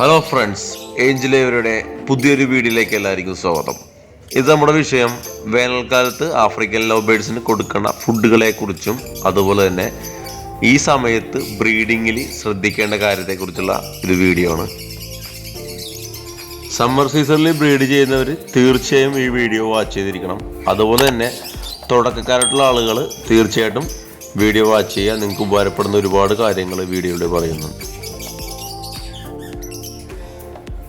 Hello friends, ഏഞ്ചലേവരുടെ പുതിയൊരു വീഡിയോയിലേക്ക് എല്ലാവർക്കും സ്വാഗതം. ഇത് നമ്മുടെ വിഷയം വേനൽക്കാലത്ത് ആഫ്രിക്കൻ ലവ് ബേഡ്സിന് കൊടുക്കേണ്ട ഫുഡുകളെ കുറിച്ചും അതുപോലെ തന്നെ ഈ സമയത്ത് ബ്രീഡിങ്ങിൽ ശ്രദ്ധിക്കേണ്ട കാര്യത്തെക്കുറിച്ചുള്ള ഒരു വീഡിയോ ആണ്. സമ്മർ സീസണിൽ ബ്രീഡ് ചെയ്യുന്നവർ തീർച്ചയായും ഈ വീഡിയോ വാച്ച് ചെയ്തിരിക്കണം. അതുപോലെ തന്നെ തുടക്കക്കാരായിട്ടുള്ള ആളുകൾ തീർച്ചയായിട്ടും വീഡിയോ വാച്ച് ചെയ്യുക. നിങ്ങൾക്ക് ഉപകാരപ്പെടുന്ന ഒരുപാട് കാര്യങ്ങൾ വീഡിയോയിൽ പറയുന്നുണ്ട്.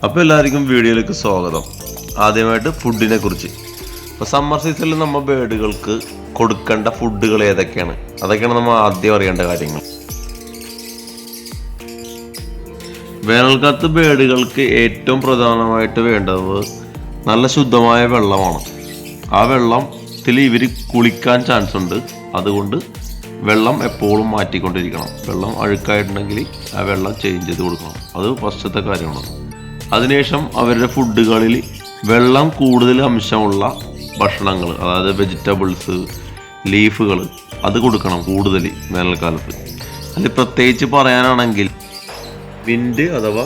അപ്പോൾ എല്ലാവർക്കും വീഡിയോയിലേക്ക് സ്വാഗതം. ആദ്യമായിട്ട് ഫുഡിനെ കുറിച്ച്. ഇപ്പോൾ സമ്മർ സീസണിൽ നമ്മൾ ബേഡുകൾക്ക് കൊടുക്കേണ്ട ഫുഡുകൾ ഏതൊക്കെയാണ്, അതൊക്കെയാണ് നമ്മൾ ആദ്യം അറിയേണ്ട കാര്യങ്ങൾ. വേനൽക്കാലത്ത് ബേഡുകൾക്ക് ഏറ്റവും പ്രധാനമായിട്ട് വേണ്ടത് നല്ല ശുദ്ധമായ വെള്ളമാണ്. ആ വെള്ളത്തിൽ ഇവർ കുളിക്കാൻ ചാൻസ് ഉണ്ട്. അതുകൊണ്ട് വെള്ളം എപ്പോഴും മാറ്റിക്കൊണ്ടിരിക്കണം. വെള്ളം അഴുക്കായിട്ടുണ്ടെങ്കിൽ ആ വെള്ളം ചേഞ്ച് ചെയ്ത് കൊടുക്കണം. അത് ഫസ്റ്റത്തെ കാര്യമാണ്. അതിനുശേഷം അവരുടെ ഫുഡുകളിൽ വെള്ളം കൂടുതൽ അംശമുള്ള ഭക്ഷണങ്ങൾ, അതായത് വെജിറ്റബിൾസ്, ലീഫുകൾ, അത് കൊടുക്കണം കൂടുതൽ വേനൽക്കാലത്ത്. അതിൽ പ്രത്യേകിച്ച് പറയാനാണെങ്കിൽ മിൻറ്റ് അഥവാ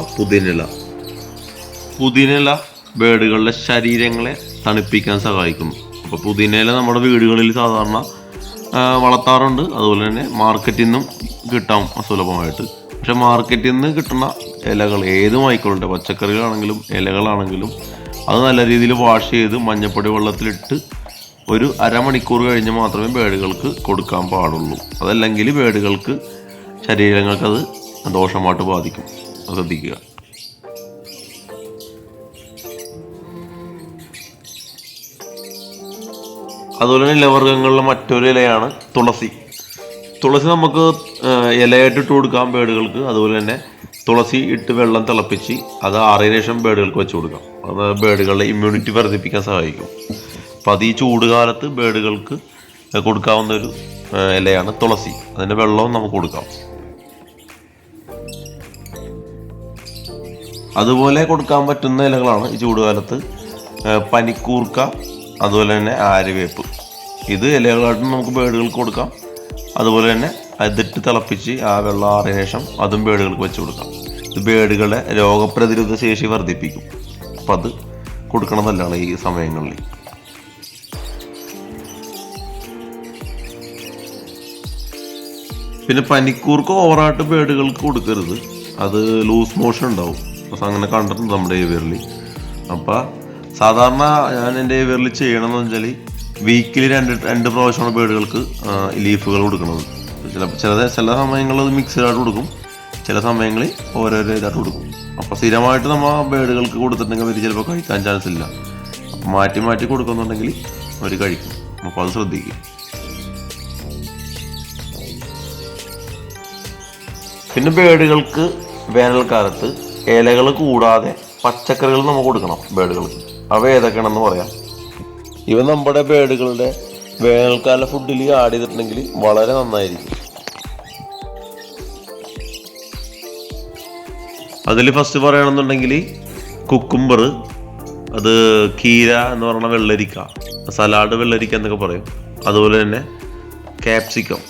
പുതിനില ബേഡുകളുടെ ശരീരങ്ങളെ തണുപ്പിക്കാൻ സഹായിക്കുന്നു. അപ്പോൾ പുതിനില നമ്മുടെ വീടുകളിൽ സാധാരണ വളർത്താറുണ്ട്. അതുപോലെ തന്നെ മാർക്കറ്റിൽ നിന്നും കിട്ടാം സുലഭമായിട്ട്. പക്ഷെ മാർക്കറ്റിൽ നിന്ന് കിട്ടുന്ന ഇലകൾ ഏതും ആയിക്കോട്ടെ, പച്ചക്കറികളാണെങ്കിലും ഇലകളാണെങ്കിലും അത് നല്ല രീതിയിൽ വാഷ് ചെയ്ത് മഞ്ഞപ്പൊടി വെള്ളത്തിലിട്ട് ഒരു അരമണിക്കൂർ കഴിഞ്ഞ് മാത്രമേ ബേഡുകൾക്ക് കൊടുക്കാൻ പാടുള്ളൂ. അതല്ലെങ്കിൽ ബേഡുകൾക്ക് ശരീരങ്ങൾക്ക് അത് ദോഷമായിട്ട് ബാധിക്കും. ശ്രദ്ധിക്കുക. അതുപോലെ തന്നെ ഇലവർഗ്ഗങ്ങളിലെ മറ്റൊരു ഇലയാണ് തുളസി. തുളസി നമുക്ക് ഇലയായിട്ട് ഇട്ട് കൊടുക്കാം ബേഡുകൾക്ക്. അതുപോലെ തന്നെ തുളസി ഇട്ട് വെള്ളം തിളപ്പിച്ച് അത് ആറിന് ശേഷം ബേഡുകൾക്ക് വെച്ച് കൊടുക്കാം. അത് ബേഡുകളുടെ ഇമ്മ്യൂണിറ്റി വർദ്ധിപ്പിക്കാൻ സഹായിക്കും. അപ്പോൾ അത് ഈ ചൂടുകാലത്ത് ബേഡുകൾക്ക് കൊടുക്കാവുന്ന ഒരു ഇലയാണ് തുളസി. അതിൻ്റെ വെള്ളവും നമുക്ക് കൊടുക്കാം. അതുപോലെ കൊടുക്കാൻ പറ്റുന്ന ഇലകളാണ് ഈ ചൂടുകാലത്ത് പനിക്കൂർക്ക, അതുപോലെ തന്നെ ആര്യവേപ്പ്. ഇത് ഇലകളായിട്ടും നമുക്ക് ബേഡുകൾക്ക് കൊടുക്കാം. അതുപോലെ തന്നെ അതിട്ട് തിളപ്പിച്ച് ആ വെള്ളം ആറിയ ശേഷം അതും ബേഡുകൾക്ക് വെച്ച് കൊടുക്കാം. ഇത് ബേഡുകളുടെ രോഗപ്രതിരോധ ശേഷി വർദ്ധിപ്പിക്കും. അപ്പം അത് കൊടുക്കണം നല്ലതാണ് ഈ സമയങ്ങളിൽ. പിന്നെ പനിക്കൂർക്ക് ഓവറായിട്ട് ബേഡുകൾക്ക് കൊടുക്കരുത്. അത് ലൂസ് മോഷൻ ഉണ്ടാവും. അപ്പം അങ്ങനെ കണ്ടിട്ടുണ്ട് നമ്മുടെ ഏവിയറിൽ. അപ്പം സാധാരണ ഞാൻ എൻ്റെ ഏവിയറിൽ ചെയ്യണമെന്ന് വെച്ചാൽ വീക്കിലി രണ്ട് പ്രാവശ്യമാണ് ബേഡുകൾക്ക് ലീഫുകൾ കൊടുക്കുന്നത്. ചില സമയങ്ങളിൽ അത് മിക്സഡായിട്ട് കൊടുക്കും, ചില സമയങ്ങളിൽ ഓരോരോ ഇതായിട്ട് കൊടുക്കും. അപ്പോൾ സ്ഥിരമായിട്ട് നമ്മൾ ബേഡുകൾക്ക് കൊടുത്തിട്ടുണ്ടെങ്കിൽ അവർ ചിലപ്പോൾ കഴിക്കാൻ ചാൻസ് ഇല്ല. അപ്പോൾ മാറ്റി മാറ്റി കൊടുക്കുന്നുണ്ടെങ്കിൽ അവർ കഴിക്കും. അപ്പോൾ അത് ശ്രദ്ധിക്കുക. പിന്നെ ബേഡുകൾക്ക് വേനൽക്കാലത്ത് ഇലകൾ കൂടാതെ പച്ചക്കറികൾ നമ്മൾ കൊടുക്കണം ബേഡുകൾക്ക്. അവ ഏതൊക്കെയാണെന്ന് പറയാം. ഇവ നമ്മുടെ ബേഡുകളുടെ വേനൽക്കാല ഫുഡിൽ ആഡ് ചെയ്തിട്ടുണ്ടെങ്കിൽ വളരെ നന്നായിരിക്കും. അതിൽ ഫസ്റ്റ് പറയുകയാണെന്നുണ്ടെങ്കിൽ കുക്കുംബർ, അത് കീര എന്ന് പറയുന്ന വെള്ളരിക്ക, സലാഡ് വെള്ളരിക്ക എന്നൊക്കെ പറയും. അതുപോലെ തന്നെ ക്യാപ്സിക്കം.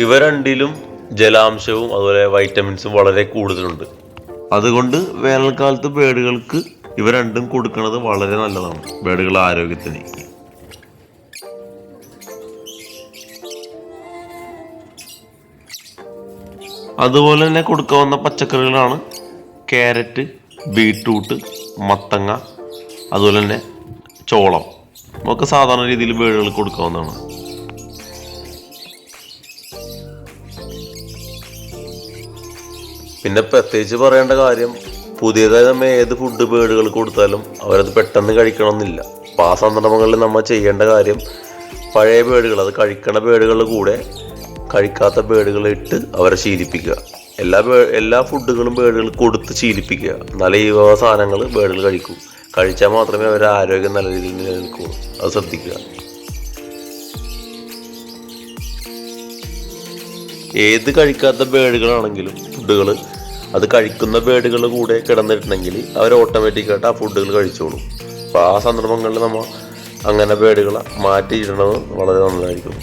ഇവ രണ്ടിലും ജലാംശവും അതുപോലെ വൈറ്റമിൻസും വളരെ കൂടുതലുണ്ട്. അതുകൊണ്ട് വേനൽക്കാലത്ത് ബേഡുകൾക്ക് ഇവ രണ്ടും കൊടുക്കുന്നത് വളരെ നല്ലതാണ് ബേഡുകളുടെ ആരോഗ്യത്തിന്. അതുപോലെ തന്നെ കൊടുക്കാവുന്ന പച്ചക്കറികളാണ് ക്യാരറ്റ്, ബീട്രൂട്ട്, മത്തങ്ങ, അതുപോലെ തന്നെ ചോളം. നമുക്ക് സാധാരണ രീതിയിൽ ബേഡുകൾക്ക് കൊടുക്കാവുന്നതാണ്. പിന്നെ പ്രത്യേകിച്ച് പറയേണ്ട കാര്യം, പുതിയതായി നമ്മൾ ഏത് ഫുഡ് ബേഡുകൾ കൊടുത്താലും അവരത് പെട്ടെന്ന് കഴിക്കണമെന്നില്ല. അപ്പോൾ ആ സന്ദർഭങ്ങളിൽ നമ്മൾ ചെയ്യേണ്ട കാര്യം, പഴയ ബേഡുകൾ, അത് കഴിക്കണ ബേഡുകളുടെ കൂടെ കഴിക്കാത്ത ബേഡുകളെ ഇട്ട് അവരെ ശീലിപ്പിക്കുക. എല്ലാ ഫുഡുകളും ബേഡുകൾ കൊടുത്ത് ശീലിപ്പിക്കുക. എന്നാലേ ഈ സാധനങ്ങൾ ബേഡുകൾ കഴിക്കൂ. കഴിച്ചാൽ മാത്രമേ അവരുടെ ആരോഗ്യം നല്ല രീതിയിൽ നിലനിൽക്കൂ. അത് ശ്രദ്ധിക്കുക. ഏത് കഴിക്കാത്ത ബേഡുകളാണെങ്കിലും ഫുഡുകൾ അത് കഴിക്കുന്ന ബേഡുകളുടെ കൂടെ കിടന്നിട്ടുണ്ടെങ്കിൽ അവർ ഓട്ടോമാറ്റിക്കായിട്ട് ആ ഫുഡുകൾ കഴിച്ചോളും. അപ്പോൾ ആ സന്ദർഭങ്ങളിൽ നമ്മൾ അങ്ങനെ ബേഡുകളെ മാറ്റിയിടുന്നത് വളരെ നല്ലതായിരിക്കും.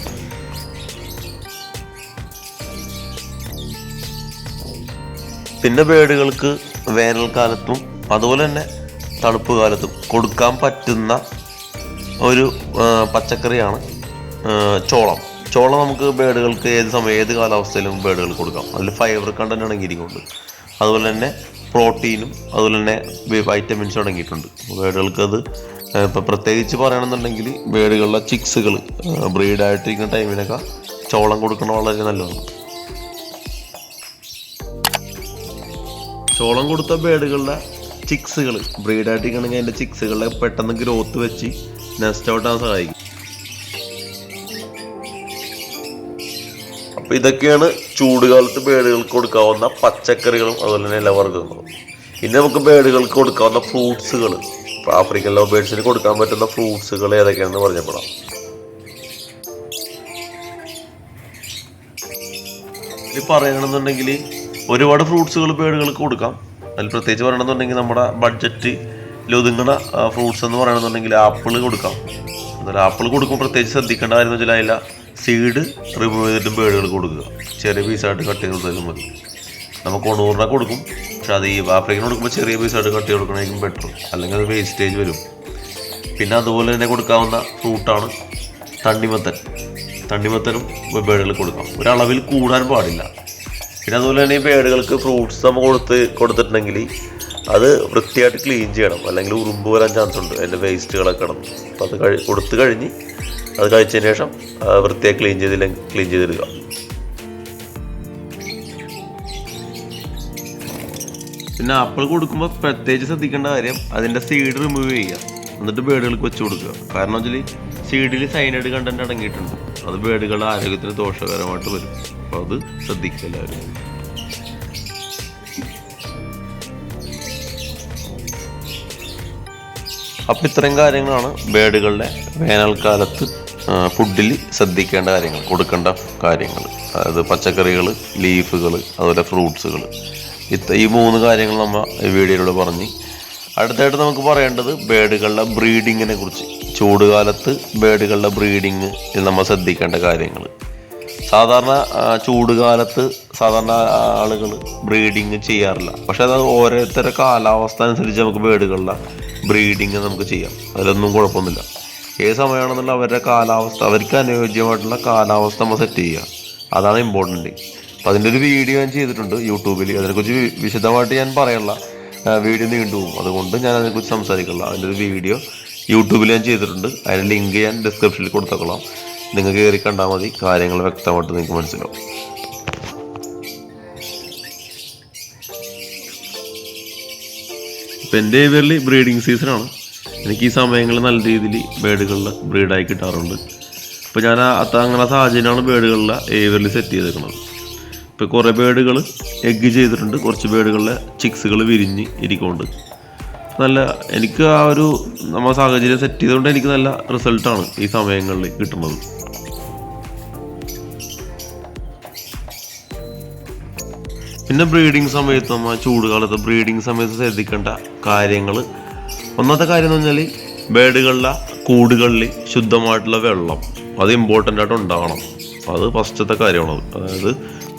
പിന്നെ ബേഡുകൾക്ക് വേനൽക്കാലത്തും അതുപോലെ തന്നെ തണുപ്പ് കാലത്തും കൊടുക്കാൻ പറ്റുന്ന ഒരു പച്ചക്കറിയാണ് ചോളം. ചോളം നമുക്ക് ബേഡുകൾക്ക് ഏത് സമയം ഏത് കാലാവസ്ഥയിലും ബേഡുകൾക്ക് കൊടുക്കാം. അതിൽ ഫൈബർ കണ്ടന്റ് അടങ്ങിയിരിക്കുന്നുണ്ട്. അതുപോലെ തന്നെ പ്രോട്ടീനും അതുപോലെ തന്നെ വൈറ്റമിൻസും അടങ്ങിയിട്ടുണ്ട്. ബേഡുകൾക്ക് അത് ഇപ്പം പ്രത്യേകിച്ച് പറയുകയാണെന്നുണ്ടെങ്കിൽ ബേഡുകളിലെ ചിക്സുകൾ ബ്രീഡായിട്ടിരിക്കുന്ന ടൈമിനൊക്കെ ചോളം കൊടുക്കുന്നത് വളരെ നല്ലതാണ്. ചോളം കൊടുത്ത ബേഡുകളുടെ ചിക്സുകൾ ബ്രീഡായിട്ടിരിക്കണമെങ്കിൽ അതിൻ്റെ ചിക്സുകളെ പെട്ടെന്ന് ഗ്രോത്ത് വെച്ച് നെസ്റ്റ് ഔട്ടാൻ സഹായിക്കും. അപ്പോൾ ഇതൊക്കെയാണ് ചൂടുകാലത്ത് ബേഡുകൾക്ക് കൊടുക്കാവുന്ന പച്ചക്കറികളും അതുപോലെ തന്നെ ഇലവർഗ്ഗങ്ങളും. ഇനി നമുക്ക് ബേഡുകൾക്ക് കൊടുക്കാവുന്ന ഫ്രൂട്ട്സുകൾ, ആഫ്രിക്കൻ ലവ് ബേഡ്സിന് കൊടുക്കാൻ പറ്റുന്ന ഫ്രൂട്ട്സുകൾ ഏതൊക്കെയാണെന്ന് പറഞ്ഞപ്പെടാം. ഇനി പറയണമെന്നുണ്ടെങ്കിൽ ഒരുപാട് ഫ്രൂട്ട്സുകൾ ബേഡുകൾക്ക് കൊടുക്കാം. അതിൽ പ്രത്യേകിച്ച് പറയണമെന്നുണ്ടെങ്കിൽ നമ്മുടെ ബഡ്ജറ്റിൽ ഒതുങ്ങുന്ന ഫ്രൂട്ട്സ് എന്ന് പറയണമെന്നുണ്ടെങ്കിൽ ആപ്പിൾ കൊടുക്കാം. എന്നാൽ ആപ്പിൾ കൊടുക്കുമ്പോൾ പ്രത്യേകിച്ച് ശ്രദ്ധിക്കേണ്ട കാര്യം എന്ന് വെച്ചാൽ അതിലെ സീഡ് റിമൂവ് ചെയ്തിട്ട് ബേഡുകൾ കൊടുക്കുക. ചെറിയ പീസായിട്ട് കട്ട് ചെയ്ത് കൊടുത്താലും മതി. നമുക്ക് 90 കൊടുക്കും, പക്ഷെ അത് ഈ ആഫ്രിക്കന് കൊടുക്കുമ്പോൾ ചെറിയ പീസായിട്ട് കട്ട് ചെയ്ത് കൊടുക്കണമെങ്കിൽ ബെറ്റർ, അല്ലെങ്കിൽ അത് വേസ്റ്റേജ് വരും. പിന്നെ അതുപോലെ തന്നെ കൊടുക്കാവുന്ന ഫ്രൂട്ടാണ് തണ്ണിമത്തൻ. തണ്ണിമത്തനും ബേഡുകൾ കൊടുക്കാം, ഒരളവിൽ കൂടാൻ പാടില്ല. പിന്നെ അതുപോലെ തന്നെ ഈ ബേഡുകൾക്ക് ഫ്രൂട്ട്സ് നമ്മൾ കൊടുത്തിട്ടുണ്ടെങ്കിൽ അത് വൃത്തിയായിട്ട് ക്ലീൻ ചെയ്യണം, അല്ലെങ്കിൽ ഉറുമ്പ് വരാൻ ചാൻസ് ഉണ്ട് അതിൻ്റെ വേസ്റ്റുകളൊക്കെ കിടന്നു. അപ്പോൾ അത് കൊടുത്തു കഴിഞ്ഞ് അത് കഴിച്ചതിന് ശേഷം വൃത്തിയായി ക്ലീൻ ചെയ്തെടുക്കുക. പിന്നെ ആപ്പിൾ കൊടുക്കുമ്പോൾ പ്രത്യേകിച്ച് ശ്രദ്ധിക്കേണ്ട കാര്യം അതിൻ്റെ സീഡ് റിമൂവ് ചെയ്യുക, എന്നിട്ട് ബേഡുകൾക്ക് വെച്ച് കൊടുക്കുക. കാരണം വെച്ചാൽ സീഡിൽ സൈനൈഡ് കണ്ടന്റ് അടങ്ങിയിട്ടുണ്ട്, അത് ബേഡുകളുടെ ആരോഗ്യത്തിന് ദോഷകരമായിട്ട് വരും. അപ്പോൾ അത് ശ്രദ്ധിക്കുക എല്ലാവരും. അപ്പോൾ ഇത്രയും കാര്യങ്ങളാണ് ബേഡുകളുടെ വേനൽക്കാലത്ത് ഫുഡിൽ ശ്രദ്ധിക്കേണ്ട കാര്യങ്ങൾ, കൊടുക്കേണ്ട കാര്യങ്ങൾ. അതായത് പച്ചക്കറികൾ, ലീഫുകൾ, അതുപോലെ ഫ്രൂട്ട്സുകൾ. ഈ 3 കാര്യങ്ങൾ നമ്മൾ ഈ വീഡിയോയിലൂടെ പറഞ്ഞ് അടുത്തായിട്ട് നമുക്ക് പറയേണ്ടത് ബേഡുകളുടെ ബ്രീഡിങ്ങിനെ കുറിച്ച്. ചൂടുകാലത്ത് ബേഡുകളുടെ ബ്രീഡിങ് നമ്മൾ ശ്രദ്ധിക്കേണ്ട കാര്യങ്ങൾ. സാധാരണ ചൂടുകാലത്ത് സാധാരണ ആളുകൾ ബ്രീഡിങ് ചെയ്യാറില്ല, പക്ഷെ അത് ഓരോരുത്തരുടെ കാലാവസ്ഥ അനുസരിച്ച് നമുക്ക് ബേഡുകളുടെ ബ്രീഡിങ് നമുക്ക് ചെയ്യാം. അതിലൊന്നും കുഴപ്പമൊന്നുമില്ല. ഏത് സമയമാണെന്നുള്ള അവരുടെ കാലാവസ്ഥ, അവർക്ക് അനുയോജ്യമായിട്ടുള്ള കാലാവസ്ഥ നമ്മൾ സെറ്റ് ചെയ്യുക, അതാണ് ഇമ്പോർട്ടൻ്റ്. അപ്പം അതിൻ്റെ ഒരു വീഡിയോ ഞാൻ ചെയ്തിട്ടുണ്ട് യൂട്യൂബിൽ. അതിനെക്കുറിച്ച് വിശദമായിട്ട് ഞാൻ പറയാനുള്ള വീഡിയോ നീണ്ടുപോകും, അതുകൊണ്ട് ഞാൻ അതിനെക്കുറിച്ച് സംസാരിക്കില്ല. അതിൻ്റെ ഒരു വീഡിയോ യൂട്യൂബിൽ ഞാൻ ചെയ്തിട്ടുണ്ട്, അതിൻ്റെ ലിങ്ക് ഞാൻ ഡിസ്ക്രിപ്ഷനിൽ കൊടുത്തേക്കൊള്ളാം. നിങ്ങൾക്ക് കയറി കണ്ടാൽ മതി, കാര്യങ്ങൾ വ്യക്തമായിട്ട് നിങ്ങൾക്ക് മനസ്സിലാവും. ഇപ്പം എൻ്റെ ഏവിയറിൽ ബ്രീഡിങ് സീസണാണ്. എനിക്ക് ഈ സമയങ്ങളിൽ നല്ല രീതിയിൽ ബേഡുകളിൽ ബ്രീഡായി കിട്ടാറുണ്ട്. ഇപ്പോൾ ഞാൻ അങ്ങനെ സാഹചര്യമാണ് ബേഡുകളിൽ ഏവിയറിൽ സെറ്റ് ചെയ്തേക്കുന്നത്. ഇപ്പോൾ കുറേ ബേഡുകൾ എഗ്ഗ് ചെയ്തിട്ടുണ്ട്, കുറച്ച് ബേഡുകളിലെ ചിക്സുകൾ വിരിഞ്ഞ് ഇരിക്കുന്നുണ്ട്. നല്ല എനിക്ക് ആ ഒരു നമ്മൾ സാഹചര്യം സെറ്റ് ചെയ്തുകൊണ്ട് എനിക്ക് നല്ല റിസൾട്ടാണ് ഈ സമയങ്ങളിൽ കിട്ടുന്നത്. പിന്നെ ബ്രീഡിങ് സമയത്ത് നമ്മൾ ചൂടുകാലത്ത് ബ്രീഡിങ് സമയത്ത് ശ്രദ്ധിക്കേണ്ട കാര്യങ്ങൾ, ഒന്നാമത്തെ കാര്യം എന്ന് പറഞ്ഞാൽ ബേഡുകളിലെ കൂടുകളിൽ ശുദ്ധമായിട്ടുള്ള വെള്ളം അത് ഇമ്പോർട്ടൻ്റ് ആയിട്ട് ഉണ്ടാവണം. അത് ഫസ്റ്റത്തെ കാര്യമാണത്. അതായത്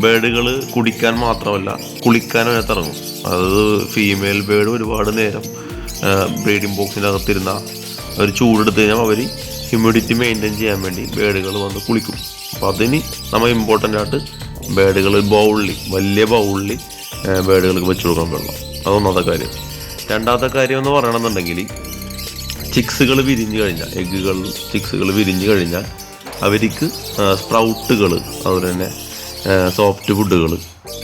ബേഡുകൾ കുടിക്കാൻ മാത്രമല്ല കുളിക്കാനും അതിനകത്തിറങ്ങും. അതായത് ഫീമെയിൽ ബേഡ് ഒരുപാട് നേരം ബ്രീഡിംഗ് ബോക്സിൻ്റെ അകത്തിരുന്ന ഒരു ചൂടെടുത്ത് കഴിഞ്ഞാൽ അവർ ഹ്യൂമിഡിറ്റി മെയിൻറ്റെയിൻ ചെയ്യാൻ വേണ്ടി ബേഡുകൾ വന്ന് കുളിക്കും. അപ്പോൾ അതിന് നമ്മൾ ഇമ്പോർട്ടൻ്റ് ആയിട്ട് ബേഡുകൾ വലിയ ബൗളിൽ ബേഡുകൾക്ക് വെച്ച് കൊടുക്കാൻ വെള്ളം, അതൊന്നാമത്തെ കാര്യം. രണ്ടാമത്തെ കാര്യം എന്ന് പറയണമെന്നുണ്ടെങ്കിൽ ചിക്സുകൾ വിരിഞ്ഞു കഴിഞ്ഞാൽ, ചിക്സുകൾ വിരിഞ്ഞു കഴിഞ്ഞാൽ അവർക്ക് സ്പ്രൗട്ടുകൾ, അതുപോലെ തന്നെ സോഫ്റ്റ് ഫുഡുകൾ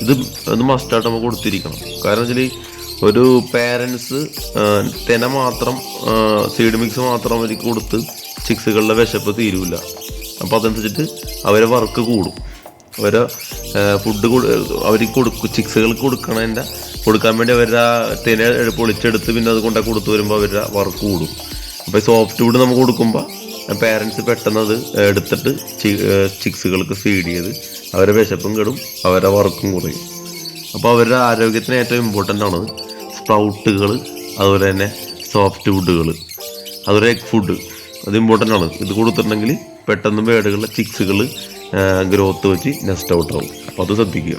ഇത് മസ്റ്റായിട്ട് നമുക്ക് കൊടുത്തിരിക്കണം. കാരണം വെച്ചാൽ ഒരു പേരൻസ് മാത്രം സീഡ് മിക്സ് മാത്രം അവർക്ക് കൊടുത്ത് ചിക്സുകളുടെ വിശപ്പ് തീരില്ല. അപ്പോൾ അതനുസരിച്ചിട്ട് അവരെ വർക്ക് കൂടും. അവരെ ഫുഡ് അവർക്ക് ചിക്സുകൾക്ക് കൊടുക്കാൻ വേണ്ടി അവരുടെ തെന പൊളിച്ചെടുത്ത് പിന്നെ അത് കൊണ്ടു കൊടുത്തു വരുമ്പോൾ അവരുടെ വർക്ക് കൂടും. അപ്പോൾ സോഫ്റ്റ് ഫുഡ് നമുക്ക് കൊടുക്കുമ്പോൾ പേരൻസ് പെട്ടെന്ന് അത് എടുത്തിട്ട് ചിക്സുകൾക്ക് ഫീഡ് ചെയ്ത് അവരുടെ വിശപ്പും കെടും, അവരുടെ വർക്കും കുറയും. അപ്പോൾ അവരുടെ ആരോഗ്യത്തിന് ഏറ്റവും ഇമ്പോർട്ടൻ്റ് ആണ് സ്പ്രൗട്ടുകൾ, അതുപോലെ തന്നെ സോഫ്റ്റ് ഫുഡുകൾ, അതുപോലെ എഗ് ഫുഡ്. അത് ഇമ്പോർട്ടൻ്റ് ആണ്. ഇത് കൊടുത്തിട്ടുണ്ടെങ്കിൽ പെട്ടെന്ന് ബേഡുകളിലെ ചിക്സുകൾ ഗ്രോത്ത് വെച്ച് നെസ്റ്റ് ഔട്ട് ആവും. അപ്പോൾ അത് ശ്രദ്ധിക്കുക.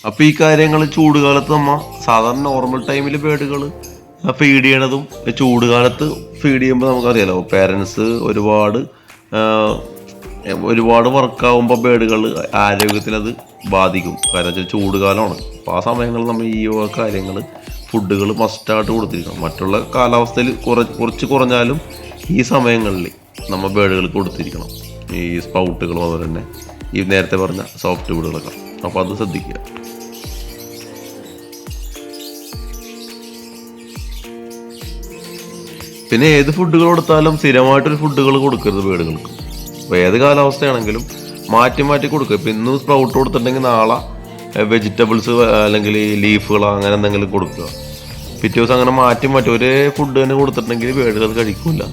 അപ്പോൾ ഈ കാര്യങ്ങൾ ചൂടുകാലത്ത് നമ്മൾ സാധാരണ നോർമൽ ടൈമിൽ ബേഡുകൾ ഫീഡ് ചെയ്യണതും ചൂടുകാലത്ത് ഫീഡ് ചെയ്യുമ്പോൾ നമുക്കറിയാലോ പേരൻസ് ഒരുപാട് വർക്കാവുമ്പോൾ ബേഡുകൾ ആരോഗ്യത്തിൽ അത് ബാധിക്കും. കാരണം വെച്ചാൽ ചൂടുകാലമാണ്. അപ്പോൾ ആ സമയങ്ങളിൽ നമ്മൾ ഈ കാര്യങ്ങൾ ഫുഡുകൾ മസ്റ്റായിട്ട് കൊടുത്തിരിക്കണം. മറ്റുള്ള കാലാവസ്ഥയിൽ കുറച്ച് കുറഞ്ഞാലും ഈ സമയങ്ങളിൽ നമ്മൾ ബേഡുകൾക്ക് കൊടുത്തിരിക്കണം. ഈ സ്പൗട്ടുകളും അതുപോലെ തന്നെ ഈ നേരത്തെ പറഞ്ഞ സോഫ്റ്റ് ഫുഡുകളൊക്കെ. അപ്പോൾ അത് ശ്രദ്ധിക്കുക. പിന്നെ ഏത് ഫുഡുകൾ കൊടുത്താലും സ്ഥിരമായിട്ടൊരു ഫുഡുകൾ കൊടുക്കരുത് ബേഡുകൾക്ക്. അപ്പോൾ ഏത് കാലാവസ്ഥയാണെങ്കിലും മാറ്റി മാറ്റി കൊടുക്കുക. ഇപ്പം ഇന്ന് സ്പ്രൗട്ട് കൊടുത്തിട്ടുണ്ടെങ്കിൽ നാളെ വെജിറ്റബിൾസ് അല്ലെങ്കിൽ ലീഫുകൾ അങ്ങനെ എന്തെങ്കിലും കൊടുക്കുക. പിറ്റേ ദിവസം അങ്ങനെ മാറ്റി മാറ്റി ഒരേ ഫുഡ് തന്നെ കൊടുത്തിട്ടുണ്ടെങ്കിൽ ബേഡുകൾ കഴിക്കില്ല,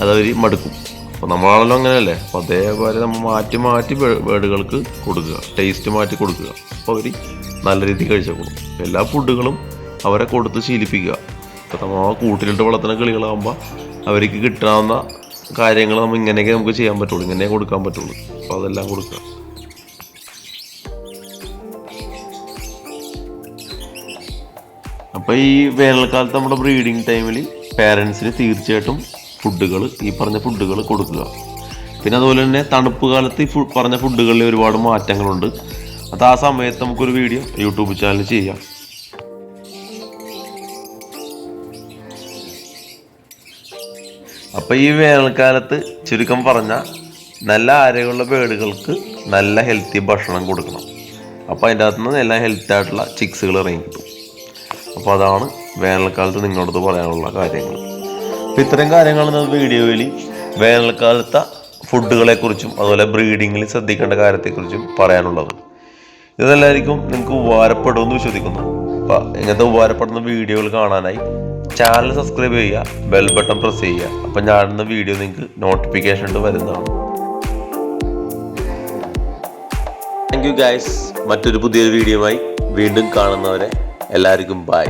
അതവർ മടുക്കും. അപ്പോൾ നമ്മളാണല്ലോ അങ്ങനെയല്ലേ. അപ്പോൾ അതേപോലെ നമ്മൾ മാറ്റി മാറ്റി ബേഡുകൾക്ക് കൊടുക്കുക, ടേസ്റ്റ് മാറ്റി കൊടുക്കുക. അപ്പോൾ അവർ നല്ല രീതിയിൽ കഴിച്ചോളും. എല്ലാ ഫുഡുകളും അവരെ കൊടുത്ത് ശീലിപ്പിക്കുക. ഇപ്പോൾ നമ്മൾ കൂട്ടിലിട്ട് വളർത്തുന്ന കിളികളാകുമ്പോൾ അവർക്ക് കിട്ടാവുന്ന കാര്യങ്ങൾ നമ്മൾ ഇങ്ങനെയൊക്കെ നമുക്ക് ചെയ്യാൻ പറ്റുള്ളൂ, ഇങ്ങനെ കൊടുക്കാൻ പറ്റുള്ളൂ. അപ്പോൾ അതെല്ലാം കൊടുക്കുക. അപ്പോൾ ഈ വേനൽക്കാലത്ത് നമ്മുടെ ബ്രീഡിങ് ടൈമിൽ പേരൻസിന് തീർച്ചയായിട്ടും ഈ പറഞ്ഞ ഫുഡുകൾ കൊടുക്കുക. പിന്നെ അതുപോലെ തന്നെ തണുപ്പ് കാലത്ത് ഈ പറഞ്ഞ ഫുഡുകളിൽ ഒരുപാട് മാറ്റങ്ങളുണ്ട്. അത് ആ സമയത്ത് നമുക്കൊരു വീഡിയോ യൂട്യൂബ് ചാനൽ ചെയ്യാം. അപ്പോൾ ഈ വേനൽക്കാലത്ത് ചുരുക്കം പറഞ്ഞാൽ നല്ല ആരോഗ്യമുള്ള ബേഡുകൾക്ക് നല്ല ഹെൽത്തി ഭക്ഷണം കൊടുക്കണം. അപ്പോൾ അതിൻ്റെ അകത്ത് നിന്ന് നല്ല ഹെൽത്തായിട്ടുള്ള ചിക്സുകൾ ഇറങ്ങി കിട്ടും. അപ്പോൾ അതാണ് വേനൽക്കാലത്ത് നിങ്ങളോട് പറയാനുള്ള കാര്യങ്ങൾ. അപ്പോൾ ഇത്തരം കാര്യങ്ങൾ വീഡിയോയിൽ വേനൽക്കാലത്തെ ഫുഡുകളെക്കുറിച്ചും അതുപോലെ ബ്രീഡിങ്ങിൽ ശ്രദ്ധിക്കേണ്ട കാര്യത്തെക്കുറിച്ചും പറയാനുള്ളത്. ഇതെല്ലാവർക്കും നിങ്ങൾക്ക് ഉപകാരപ്പെടുമെന്ന് വിശ്വസിക്കുന്നു. അപ്പോൾ ഇങ്ങനത്തെ ഉപകാരപ്പെടുന്ന വീഡിയോകൾ കാണാനായി ചാനൽ സബ്സ്ക്രൈബ് ചെയ്യുക, ബെൽ ബട്ടൺ പ്രസ് ചെയ്യുക. അപ്പം ഞാനിടുന്ന വീഡിയോ നിങ്ങൾക്ക് നോട്ടിഫിക്കേഷൻ ഇട്ട് വരുന്നതാണ്. Thank you guys. മറ്റൊരു പുതിയൊരു വീഡിയോയുമായി വീണ്ടും കാണുന്നവരെ എല്ലാവർക്കും ബൈ.